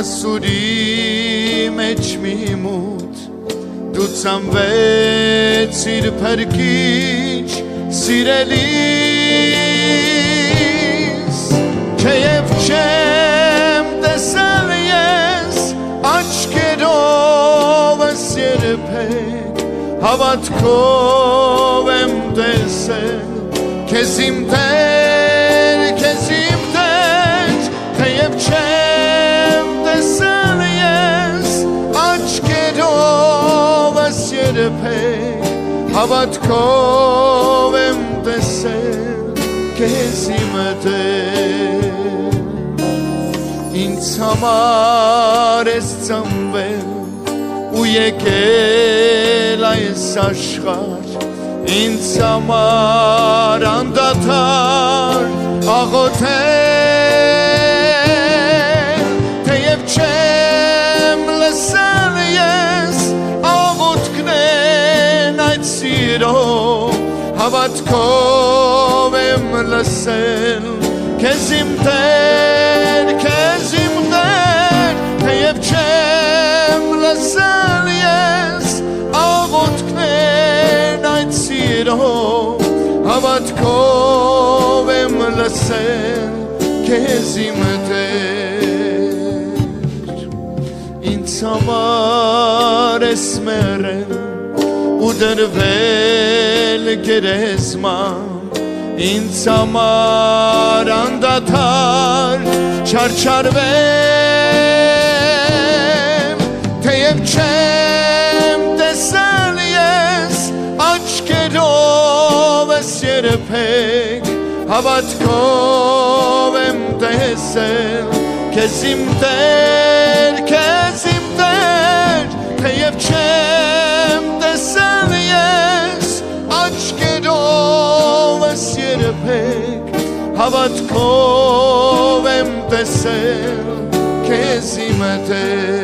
Ասուրի մեջ մի մութ դու ծամվեցիր փրկիչ սիրելիս Քեև չեմ տեսել ես աչքերով ես երբեք հավատքով եմ տեսել քեզ իմ Տեր թեև չեմ տեսել ես աչքերով ես երբեք հավատքով եմ տեսել քեզ իմ Տեր ինձ համար ես ծնվել ու եկել այս աշխարհ ինձ համար անդադար աղոթել թեև չեմ լսել ես աղոթքներն այդ սիրով հավատքով եմ լսել քեզ իմ Տեր թեև չեմ լսել ես աղոթքներն այդ սիրով հավատքով եմ լսել քեզ իմ Տեր ինձ համար ես մեռել ու դրվել գերեզման ինձ համար անդադար չարչարվեմ թեև չեմ տեսել ես աչքերով ես երբեք հավատքով եմ տեսել քեզ իմ Տեր թեև չեմ տեսել ես աչքերով ես երբեք հավատքով եմ տեսել քեզ իմ Տեր